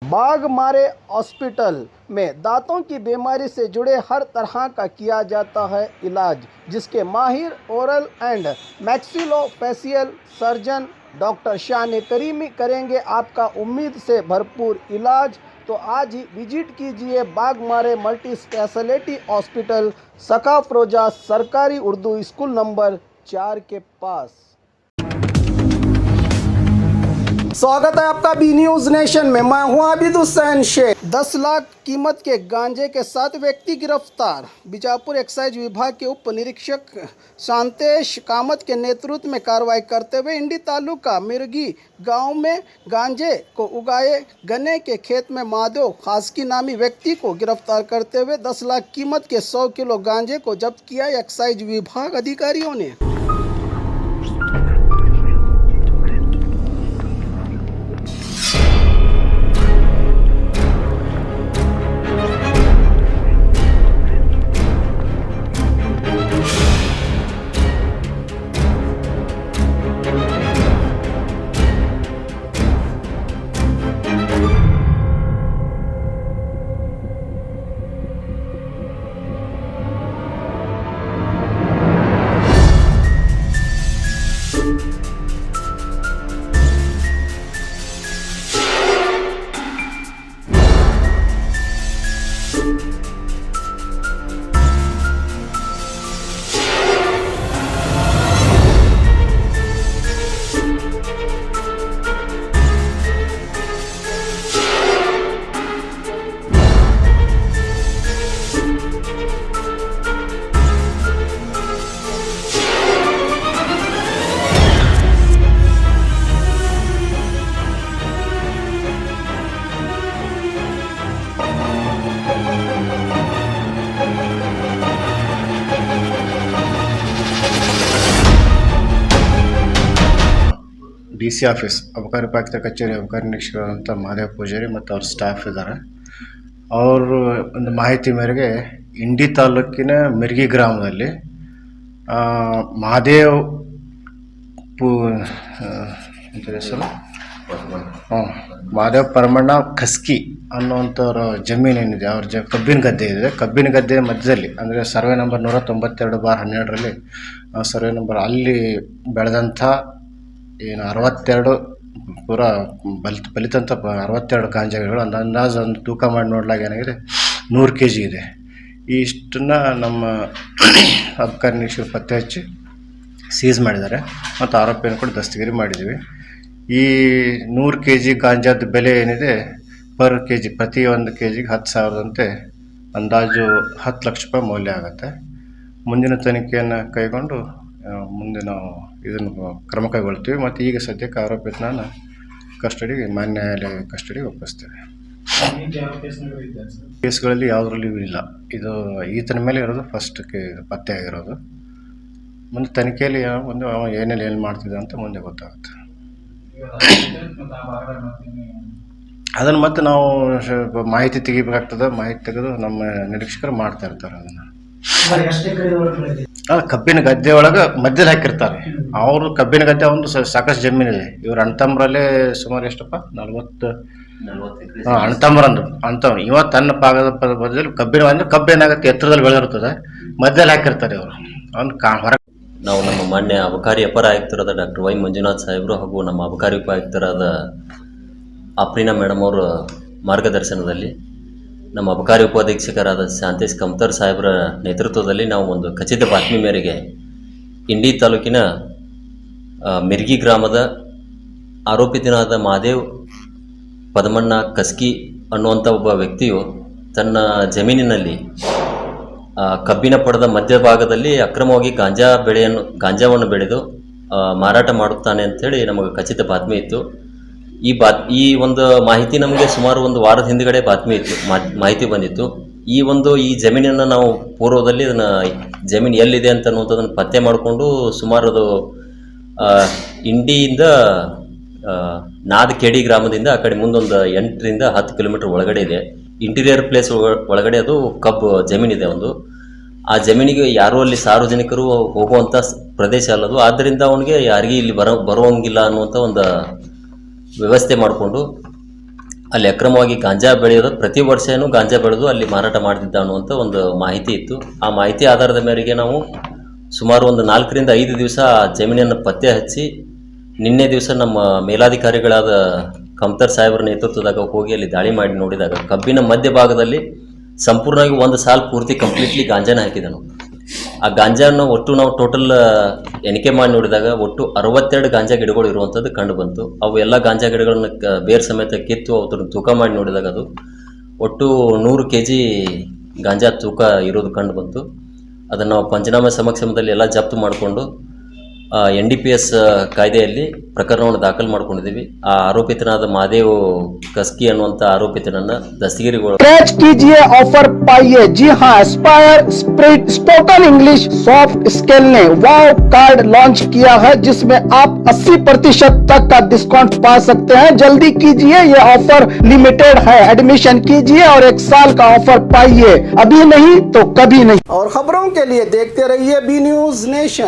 Baghmare hospital में दांतों की बीमारी से जुड़े हर तरह का किया जाता है इलाज, जिसके माहिर oral and maxillofacial surgeon doctor शान करीमी करेंगे आपका उम्मीद से भरपूर इलाज। तो आज ही विजिट कीजिए बाघमारे मल्टी स्पेशलिटी हॉस्पिटल, सकाफरोजा सरकारी उर्दू स्कूल नंबर 4 के पास। स्वागत है आपका बी न्यूज नेशन में। मैं हूं आबिद हुसैन शेख। 10 लाख कीमत के गांजे के साथ व्यक्ति गिरफ्तार। बीजापुर एक्साइज विभाग के उप निरीक्षक शांतेश कामत के नेतृत्व में कार्रवाई करते हुए इंडी तालुका मिर्गी गांव में गांजे को उगाए गन्ने के खेत में महादेव खासकी नामी व्यक्ति को गिरफ्तार करते हुए 10 लाख कीमत के 100 किलो गांजे को जब्त किया एक्साइज विभाग अधिकारियों ने। DC ಆಫೀಸ್ ಅಬಕಾರಿ ಉಪಾಯುಕ್ತ ಕಚೇರಿ ಅಬಕಾರಿ ನಿರೀಕ್ಷಕರಾದಂಥ ಮಹಾದೇವ ಪೂಜಾರಿ ಮತ್ತು ಅವ್ರ ಸ್ಟಾಫ್ ಇದ್ದಾರೆ. ಅವರು ಒಂದು ಮಾಹಿತಿ ಮೇರೆಗೆ ಇಂಡಿ ತಾಲೂಕಿನ ಮಿರ್ಗಿ ಗ್ರಾಮದಲ್ಲಿ ಮಹಾದೇವ್ ಮಹಾದೇವ್ ಪರಮಣ್ಣ ಖಸ್ಕಿ ಅನ್ನುವಂಥವ್ರ ಜಮೀನು ಏನಿದೆ, ಅವ್ರ ಕಬ್ಬಿನ ಗದ್ದೆ ಇದೆ. ಕಬ್ಬಿನ ಗದ್ದೆ ಮಧ್ಯದಲ್ಲಿ ಅಂದರೆ ಸರ್ವೆ ನಂಬರ್ 192/12ರಲ್ಲಿ ಸರ್ವೆ ನಂಬರ್ ಅಲ್ಲಿ ಬೆಳೆದಂಥ ಏನು 62 ಪೂರ ಬಲಿತಂಥ 62 ಗಾಂಜಾಗಳು ಅಂದಾಜು ಒಂದು ತೂಕ ಮಾಡಿ ನೋಡ್ಲಾಗ ಏನಾಗಿದೆ 100 kg ಇದೆ. ಇಷ್ಟನ್ನು ನಮ್ಮ ಅಬಕಾರಿ ನಿರೀಕ್ಷಕರು ಪತ್ತೆ ಹಚ್ಚಿ ಸೀಸ್ ಮಾಡಿದ್ದಾರೆ ಮತ್ತು ಆರೋಪಿಯನ್ನು ಕೂಡ ದಸ್ತಗಿರಿ ಮಾಡಿದ್ದೀವಿ. ಈ 100 kg ಗಾಂಜಾದ ಬೆಲೆ ಏನಿದೆ ಪರ್ kg ಪ್ರತಿ 1 kgಗೆ 10,000ಅಂತೆ ಅಂದಾಜು 10 ಲಕ್ಷ ರೂಪಾಯಿ ಮೌಲ್ಯ ಆಗುತ್ತೆ. ಮುಂದಿನ ತನಿಖೆಯನ್ನು ಕೈಗೊಂಡು ಮುಂದೆ ನಾವು ಇದನ್ನು ಕ್ರಮ ಕೈಗೊಳ್ತೀವಿ ಮತ್ತು ಈಗ ಸದ್ಯಕ್ಕೆ ಆರೋಪಿತನ ಕಸ್ಟಡಿಗೆ ಮಾನ್ಯ ನ್ಯಾಯಾಲಯ ಕಸ್ಟಡಿಗೆ ಒಪ್ಪಿಸ್ತೇವೆ. ಕೇಸ್ಗಳಲ್ಲಿ ಯಾವುದರಲ್ಲೂ ಇಲ್ಲ, ಇದು ಈತನ ಮೇಲೆ ಇರೋದು ಫಸ್ಟ್ ಪತ್ತೆ ಆಗಿರೋದು. ಮುಂದೆ ತನಿಖೆಯಲ್ಲಿ ಒಂದು ಏನೇನು ಏನು ಮಾಡ್ತಿದ್ದೆ ಅಂತ ಮುಂದೆ ಗೊತ್ತಾಗುತ್ತೆ. ಅದನ್ನು ಮತ್ತೆ ನಾವು ಮಾಹಿತಿ ತೆಗಿಬೇಕಾಗ್ತದೆ. ಮಾಹಿತಿ ತೆಗೆದು ನಮ್ಮ ನಿರೀಕ್ಷಕರು ಮಾಡ್ತಾ ಇರ್ತಾರೆ. ಅದನ್ನು ಕಬ್ಬಿನ ಗದ್ದೆ ಒಳಗೆ ಮಧ್ಯದಲ್ಲಿ ಹಾಕಿರ್ತಾರೆ. ಅವರು ಕಬ್ಬಿನ ಗದ್ದೆ ಒಂದು ಸಾಕಷ್ಟು ಜಮೀನಿದೆ. ಇವ್ರ ಅಣ್ತಂಬ್ರಲ್ಲೇ ಸುಮಾರು ಎಷ್ಟಪ್ಪ 40 ಅಣ್ತಂಬ್ರು ಇವ ತನ್ನ ಭಾಗದ ಬದಲು ಕಬ್ಬಿನ ಅಂದ್ರೆ ಕಬ್ಬು ಏನಾಗುತ್ತೆ ಎತ್ತರದಲ್ಲಿ ಬೆಳೆದಿರ್ತದೆ, ಮಧ್ಯದಲ್ಲಿ ಹಾಕಿರ್ತಾರೆ ಇವರು. ಒಂದು ಹೊರ ನಾವು ನಮ್ಮ ಮಾನ್ಯ ಅಬಕಾರಿ ಅಪರ ಆಯುಕ್ತರಾದ ಡಾಕ್ಟರ್ ವೈ ಮಂಜುನಾಥ್ ಸಾಹೇಬರು ಹಾಗೂ ನಮ್ಮ ಅಬಕಾರಿ ಉಪಾಯುಕ್ತರಾದ ಅಪ್ರೀನಾ ಮೇಡಮ್ ಅವರ ಮಾರ್ಗದರ್ಶನದಲ್ಲಿ ನಮ್ಮ ಅಬಕಾರಿ ಉಪಾಧೀಕ್ಷಕರಾದ ಶಾಂತೇಶ್ ಕಮ್ತರ್ ಸಾಹೇಬರ ನೇತೃತ್ವದಲ್ಲಿ ನಾವು ಒಂದು ಖಚಿತ ಬಾತ್ಮಿ ಮೇರೆಗೆ ಇಂಡಿ ತಾಲೂಕಿನ ಮಿರ್ಗಿ ಗ್ರಾಮದ ಆರೋಪಿತನಾದ ಮಹಾದೇವ್ ಪದಮಣ್ಣ ಖಸ್ಕಿ ಅನ್ನುವಂಥ ಒಬ್ಬ ವ್ಯಕ್ತಿಯು ತನ್ನ ಜಮೀನಿನಲ್ಲಿ ಕಬ್ಬಿನ ಪಡೆದ ಮಧ್ಯಭಾಗದಲ್ಲಿ ಅಕ್ರಮವಾಗಿ ಗಾಂಜಾವನ್ನು ಬೆಳೆದು ಮಾರಾಟ ಮಾಡುತ್ತಾನೆ ಅಂಥೇಳಿ ನಮಗೆ ಖಚಿತ ಬಾತ್ಮಿ ಇತ್ತು. ಈ ಒಂದು ಮಾಹಿತಿ ನಮಗೆ ಸುಮಾರು ಒಂದು ವಾರದ ಹಿಂದುಗಡೆ ಮಾಹಿತಿ ಬಂದಿತ್ತು. ಈ ಜಮೀನನ್ನು ನಾವು ಪೂರ್ವದಲ್ಲಿ ಅದನ್ನು ಜಮೀನು ಎಲ್ಲಿದೆ ಅಂತ ಅನ್ನುವಂಥದ್ದನ್ನು ಪತ್ತೆ ಮಾಡಿಕೊಂಡು ಸುಮಾರು ಅದು ಇಂಡಿಯಿಂದ ನಾದಕೇಡಿ ಗ್ರಾಮದಿಂದ ಆ ಕಡೆ ಮುಂದೊಂದು 8ರಿಂದ 10 ಕಿಲೋಮೀಟರ್ ಒಳಗಡೆ ಇದೆ. ಇಂಟೀರಿಯರ್ ಪ್ಲೇಸ್ ಒಳಗಡೆ ಅದು ಕಬ್ಬು ಜಮೀನಿದೆ ಒಂದು. ಆ ಜಮೀನಿಗೆ ಯಾರೂ ಅಲ್ಲಿ ಸಾರ್ವಜನಿಕರು ಹೋಗುವಂಥ ಪ್ರದೇಶ ಅಲ್ಲದು. ಆದ್ದರಿಂದ ಅವನಿಗೆ ಯಾರಿಗೆ ಇಲ್ಲಿ ಬರುವಂಗಿಲ್ಲ ಅನ್ನುವಂಥ ಒಂದು ವ್ಯವಸ್ಥೆ ಮಾಡಿಕೊಂಡು ಅಲ್ಲಿ ಅಕ್ರಮವಾಗಿ ಗಾಂಜಾ ಬೆಳೆಯೋದು, ಪ್ರತಿ ವರ್ಷನೂ ಗಾಂಜಾ ಬೆಳೆದು ಅಲ್ಲಿ ಮಾರಾಟ ಮಾಡ್ತಿದ್ದ ಅನ್ನುವಂಥ ಒಂದು ಮಾಹಿತಿ ಇತ್ತು. ಆ ಮಾಹಿತಿ ಆಧಾರದ ಮೇರೆಗೆ ನಾವು ಸುಮಾರು ಒಂದು 4 ರಿಂದ 5 ದಿವಸ ಜಮೀನನ್ನು ಪತ್ತೆ ಹಚ್ಚಿ, ನಿನ್ನೆ ದಿವಸ ನಮ್ಮ ಮೇಲಾಧಿಕಾರಿಗಳಾದ ಕಮ್ತರ್ ಸಾಹೇಬರ ನೇತೃತ್ವದಾಗ ಹೋಗಿ ಅಲ್ಲಿ ದಾಳಿ ಮಾಡಿ ನೋಡಿದಾಗ ಕಬ್ಬಿನ ಮಧ್ಯಭಾಗದಲ್ಲಿ ಸಂಪೂರ್ಣವಾಗಿ ಒಂದು ಸಾಲು ಪೂರ್ತಿ ಕಂಪ್ಲೀಟ್ಲಿ ಗಾಂಜಾನ ಹಾಕಿದೆ ನಾವು. ಆ ಗಾಂಜಾನ ಒಟ್ಟು ನಾವು ಟೋಟಲ್ ಎಣಿಕೆ ಮಾಡಿ ನೋಡಿದಾಗ ಒಟ್ಟು 62 ಗಾಂಜಾ ಗಿಡಗಳು ಇರುವಂಥದ್ದು ಕಂಡು ಬಂತು. ಅವು ಎಲ್ಲ ಗಾಂಜಾ ಗಿಡಗಳನ್ನ ಬೇರ್ ಸಮೇತ ಕಿತ್ತು ಅದನ್ನು ತೂಕ ಮಾಡಿ ನೋಡಿದಾಗ ಅದು ಒಟ್ಟು 100 kg ಗಾಂಜಾ ತೂಕ ಇರೋದು ಕಂಡು ಬಂತು. ಅದನ್ನು ನಾವು ಪಂಚನಾಮ ಸಮಕ್ಷಮದಲ್ಲಿ ಎಲ್ಲ ಜಪ್ತು ಮಾಡಿಕೊಂಡು NDPS ಕಾಯ್ದೆಯಲ್ಲಿ ಪ್ರಕರಣವನ್ನು ದಾಖಲು ಮಾಡ್ಕೊಂಡಿದ್ದೀವಿ. ಆ ಆರೋಪಿತನಾದ महादेव ಕಸ್ಕಿ ಅನ್ನುವಂಥ ಆರೋಪಿತನನ್ನು दस्तगिरीಗೊಳ स्क्रैच कीजिए, ऑफर पाइए। जी हाँ, Aspire spirit spoken English soft skill ने वाव कार्ड लॉन्च किया है, जिसमें आप 80% तक का डिस्काउंट पा सकते हैं। जल्दी कीजिए, ये ऑफर लिमिटेड है। एडमिशन कीजिए और 1 साल का ऑफर पाइए, अभी नहीं तो कभी नहीं। और खबरों के लिए देखते रहिए बी न्यूज नेशन।